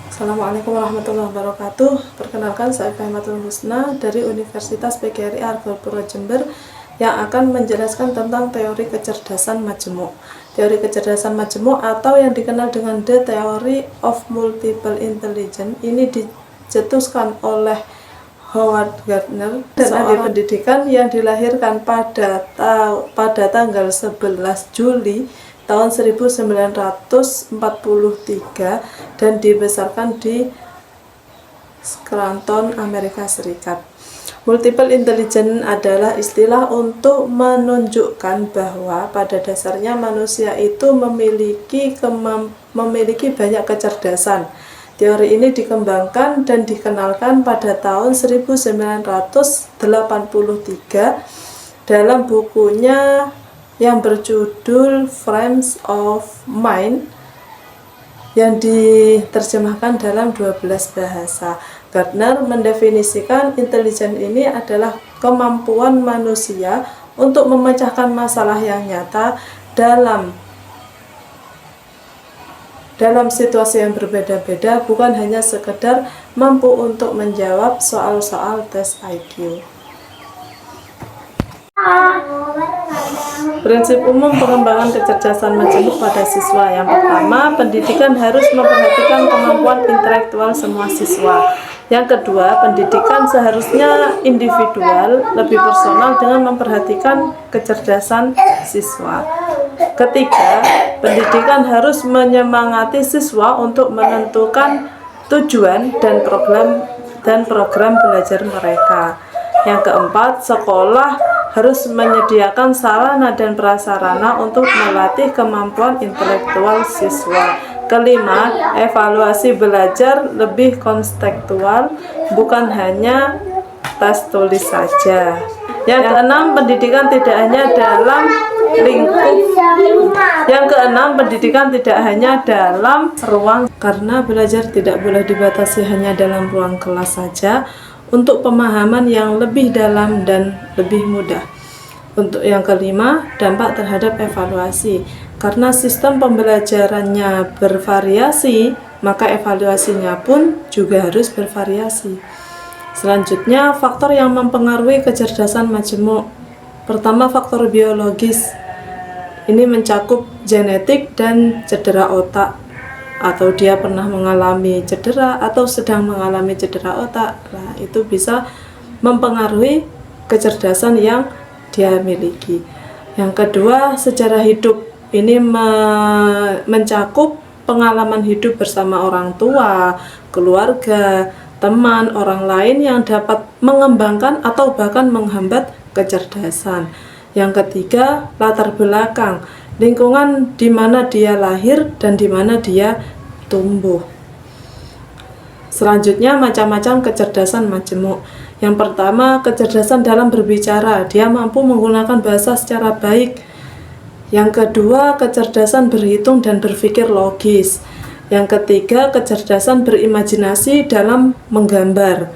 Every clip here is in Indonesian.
Assalamualaikum warahmatullahi wabarakatuh. Perkenalkan, saya Fahmatul Husna dari Universitas PGRI Argopuro Jember yang akan menjelaskan tentang teori kecerdasan majemuk. Teori kecerdasan majemuk atau yang dikenal dengan The Theory of Multiple Intelligence ini dicetuskan oleh Howard Gardner, seorang pendidikan yang dilahirkan pada tanggal 11 Juli tahun 1943 dan dibesarkan di Scranton, Amerika Serikat. Multiple intelligence adalah istilah untuk menunjukkan bahwa pada dasarnya manusia itu memiliki banyak kecerdasan. Teori ini dikembangkan dan dikenalkan pada tahun 1983 dalam bukunya yang berjudul Frames of Mind yang diterjemahkan dalam 12 bahasa. Gardner mendefinisikan intelijen ini adalah kemampuan manusia untuk memecahkan masalah yang nyata dalam situasi yang berbeda-beda, bukan hanya sekedar mampu untuk menjawab soal-soal tes IQ. Prinsip umum pengembangan kecerdasan majemuk pada siswa. Yang pertama, pendidikan harus memperhatikan kemampuan intelektual semua siswa. Yang kedua, pendidikan seharusnya individual, lebih personal dengan memperhatikan kecerdasan siswa. Ketiga, pendidikan harus menyemangati siswa untuk menentukan tujuan dan program belajar mereka. Yang keempat, sekolah harus menyediakan sarana dan prasarana untuk melatih kemampuan intelektual siswa. Kelima, evaluasi belajar lebih kontekstual, bukan hanya tes tulis saja. Yang keenam, pendidikan tidak hanya dalam ruang, karena belajar tidak boleh dibatasi hanya dalam ruang kelas saja, untuk pemahaman yang lebih dalam dan lebih mudah. Untuk yang kelima, dampak terhadap evaluasi. Karena sistem pembelajarannya bervariasi, maka evaluasinya pun juga harus bervariasi. Selanjutnya, faktor yang mempengaruhi kecerdasan majemuk. Pertama, faktor biologis. Ini mencakup genetik dan cedera otak, atau dia pernah mengalami cedera atau sedang mengalami cedera otak. Nah, itu bisa mempengaruhi kecerdasan yang dia miliki. Yang kedua, sejarah hidup. Ini mencakup pengalaman hidup bersama orang tua, keluarga, teman, orang lain yang dapat mengembangkan atau bahkan menghambat kecerdasan. Yang ketiga, latar belakang, lingkungan di mana dia lahir dan di mana dia tumbuh. Selanjutnya, macam-macam kecerdasan majemuk. Yang pertama, kecerdasan dalam berbicara, dia mampu menggunakan bahasa secara baik. Yang kedua, kecerdasan berhitung dan berpikir logis. Yang ketiga, kecerdasan berimajinasi dalam menggambar.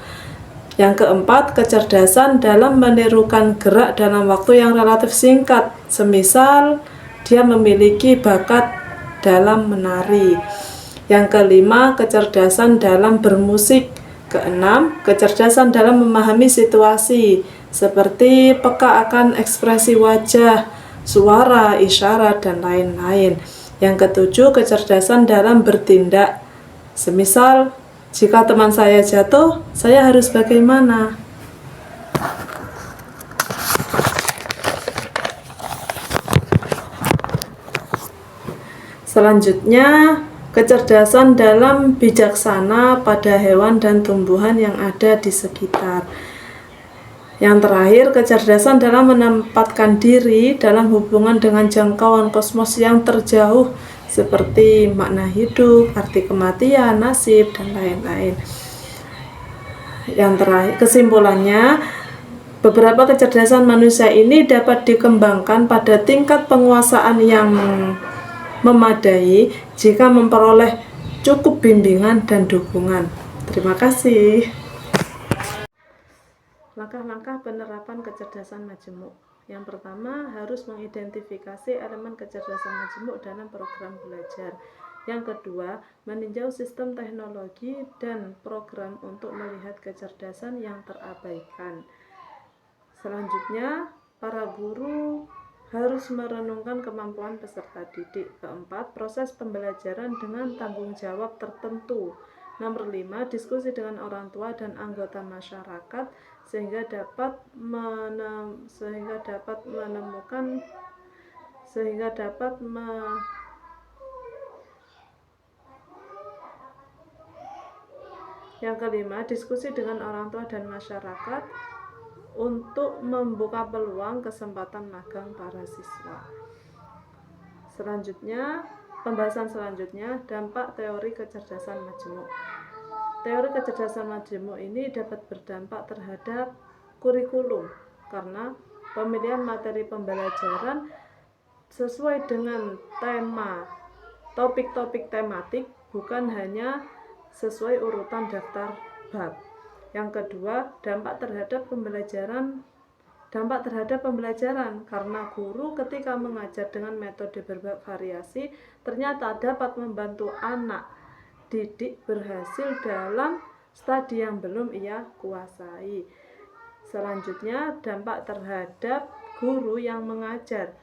Yang keempat, kecerdasan dalam menirukan gerak dalam waktu yang relatif singkat, semisal dia memiliki bakat dalam menari. Yang kelima, kecerdasan dalam bermusik. Keenam, kecerdasan dalam memahami situasi, seperti peka akan ekspresi wajah, suara, isyarat, dan lain-lain. Yang ketujuh, kecerdasan dalam bertindak, semisal jika teman saya jatuh, saya harus bagaimana? Selanjutnya, kecerdasan dalam bijaksana pada hewan dan tumbuhan yang ada di sekitar. Yang terakhir, kecerdasan dalam menempatkan diri dalam hubungan dengan jangkauan kosmos yang terjauh, seperti makna hidup, arti kematian, nasib, dan lain-lain. Yang terakhir, kesimpulannya, beberapa kecerdasan manusia ini dapat dikembangkan pada tingkat penguasaan yang memadai jika memperoleh cukup bimbingan dan dukungan. Terima kasih. Langkah-langkah penerapan kecerdasan majemuk. Yang pertama, harus mengidentifikasi elemen kecerdasan majemuk dalam program belajar. Yang kedua, meninjau sistem teknologi dan program untuk melihat kecerdasan yang terabaikan. Selanjutnya, para guru harus merenungkan kemampuan peserta didik. Keempat, proses pembelajaran dengan tanggung jawab tertentu. Nomor 5, diskusi dengan orang tua dan anggota masyarakat sehingga dapat Yang kelima, diskusi dengan orang tua dan masyarakat untuk membuka peluang kesempatan magang para siswa. Pembahasan selanjutnya, dampak teori kecerdasan majemuk. Teori kecerdasan majemuk ini dapat berdampak terhadap kurikulum karena pemilihan materi pembelajaran sesuai dengan tema, topik-topik tematik, bukan hanya sesuai urutan daftar bab. Yang kedua, dampak terhadap pembelajaran karena guru ketika mengajar dengan metode bervariasi ternyata dapat membantu anak didik berhasil dalam studi yang belum ia kuasai. Selanjutnya, dampak terhadap guru yang mengajar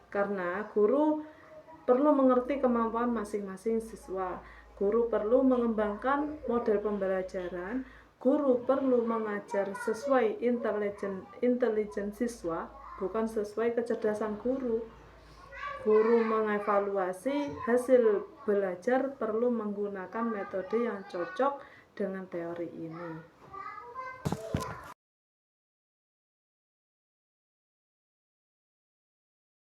karena guru perlu mengerti kemampuan masing-masing siswa. Guru perlu mengembangkan model pembelajaran. Guru perlu mengajar sesuai intelijen siswa, bukan sesuai kecerdasan guru. Guru mengevaluasi hasil belajar perlu menggunakan metode yang cocok dengan teori ini.